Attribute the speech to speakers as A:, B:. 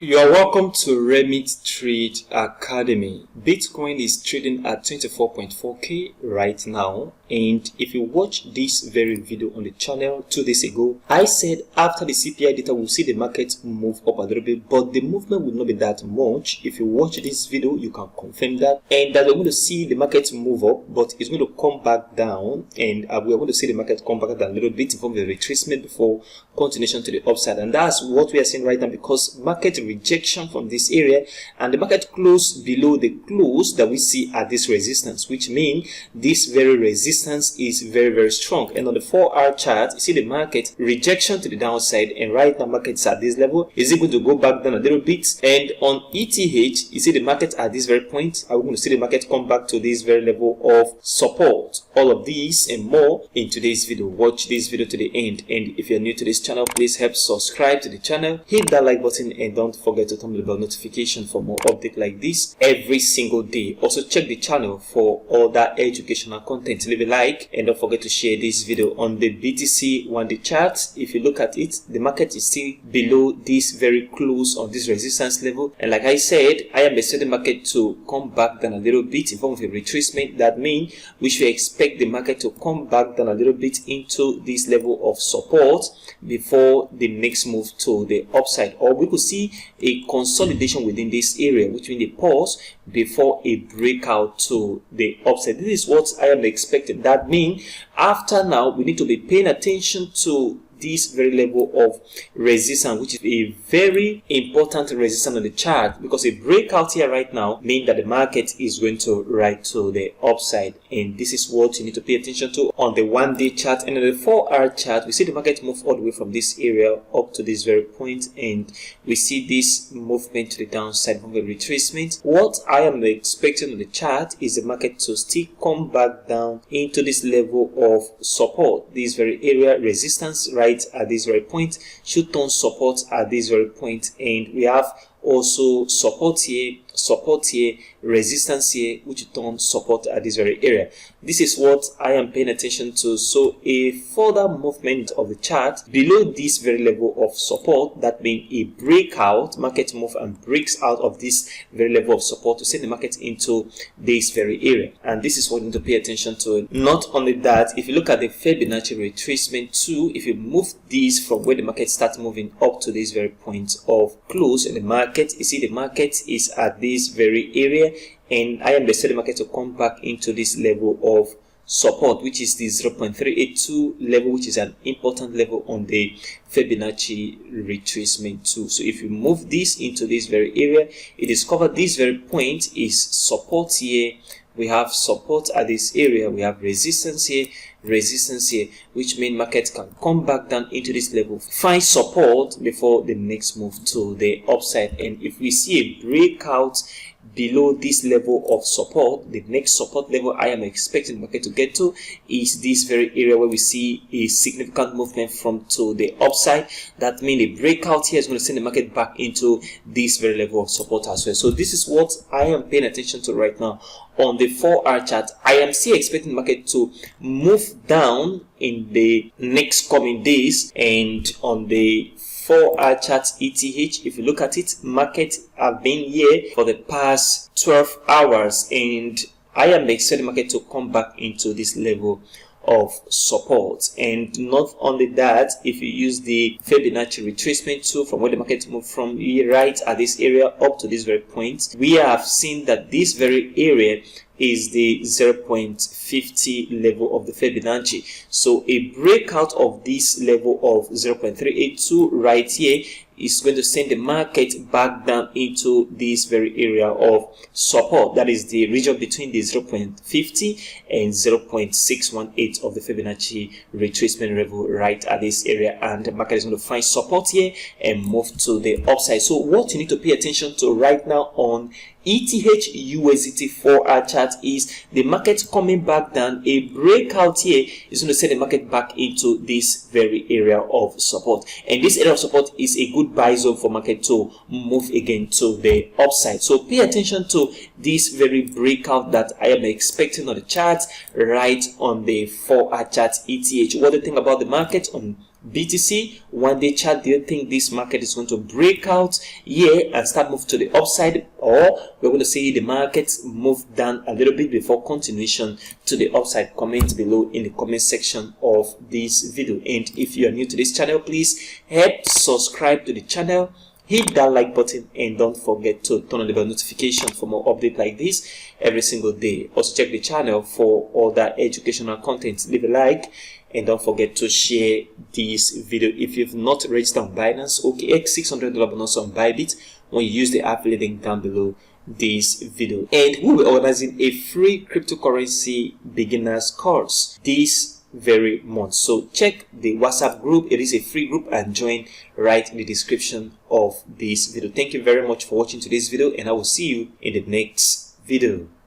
A: You are welcome to Remit Trade Academy. Bitcoin is trading at 24.4k right now, and if you watch this very video on the channel 2 days ago, I said after the CPI data we'll see the market move up a little bit, but the movement will not be that much. If you watch this video, you can confirm that, and that we're going to see the market move up, but it's going to come back down, and we're going to see the market come back down a little bit from the retracement before continuation to the upside. And that's what we are seeing right now, because market rejection from this area, and the market closed below the close that we see at this resistance, which means this very resistance is very strong. And on the 4-hour chart, you see the market rejection to the downside, and right now market's at this level. Is it going to go back down a little bit? And on ETH, you see the market at this very point. Are we going to see the market come back to this very level of support? All of these and more in today's video. Watch this video to the end, and if you're new to this channel, please help subscribe to the channel, hit that like button, and don't forget to turn the bell notification for more updates like this every single day. Also check the channel for other educational content. Leave a like, and don't forget to share this video. On the BTC 1-day chart, if you look at it, the market is still below this very close on this resistance level, and like I said, I am expecting the market to come back down a little bit in form of a retracement. That means we should expect the market to come back down a little bit into this level of support before the next move to the upside, or we could see a consolidation within this area, which means a pause before a breakout to the upside. This is what I am expecting. That means after now, we need to be paying attention to this very level of resistance, which is a very important resistance on the chart, because a breakout here right now means that the market is going to ride to the upside, and this is what you need to pay attention to on the 1-day chart. And on the 4-hour chart, we see the market move all the way from this area up to this very point, and we see this movement to the downside from a retracement. What I am expecting on the chart is the market to still come back down into this level of support, this very area resistance right at this very point should turn support at this very point, and we have also support here, resistance here, which turn support at this very area. This is what I am paying attention to. So a further movement of the chart below this very level of support, that means a breakout, market move and breaks out of this very level of support to send the market into this very area, and this is what you need to pay attention to. Not only that, if you look at the Fibonacci retracement too, if you move these from where the market starts moving up to this very point of close in the market, you see the market is at this very area, and I am expecting the market to come back into this level of support, which is the 0.382 level, which is an important level on the Fibonacci retracement too. So if you move this into this very area, you discover this very point is support here. We have support at this area, we have resistance here, which means market can come back down into this level, find support before the next move to the upside. And if we see a breakout below this level of support, the next support level I am expecting the market to get to is this very area where we see a significant movement from to the upside. That means a breakout here is going to send the market back into this very level of support as well. So this is what I am paying attention to right now. On the 4-hour chart, I am still expecting the market to move down in the next coming days, and on the 4-hour chart ETH, if you look at it, market have been here for the past 12 hours, and I am expecting the market to come back into this level of support. And not only that, if you use the Fibonacci retracement tool from where the market moved from right at this area up to this very point, we have seen that this very area is the 0.50 level of the Fibonacci. So a breakout of this level of 0.382 right here is going to send the market back down into this very area of support. That is the region between the 0.50 and 0.618 of the Fibonacci retracement level right at this area, and the market is going to find support here and move to the upside. So what you need to pay attention to right now on ETH/USDT 4-hour chart is the market coming back down. A breakout here is going to send the market back into this very area of support, and this area of support is a good buy zone for market to move again to the upside. So pay attention to this very breakout that I am expecting on the chart right on the 4-hour chart ETH. What do you think about the market on BTC, 1-day chart, do you think this market is going to break out here and start move to the upside, or we're going to see the market move down a little bit before continuation to the upside? Comment below in the comment section of this video. And if you are new to this channel, please help subscribe to the channel, hit that like button, and don't forget to turn on the bell notification for more updates like this every single day. Also check the channel for other educational content. Leave a like and don't forget to share this video. If you've not registered on Binance, OKX $600 bonus on Bybit when you use the affiliate link down below this video. And we'll be organizing a free cryptocurrency beginners course this very month. So check the WhatsApp group. It is a free group, and join right in the description of this video. Thank you very much for watching today's video, and I will see you in the next video.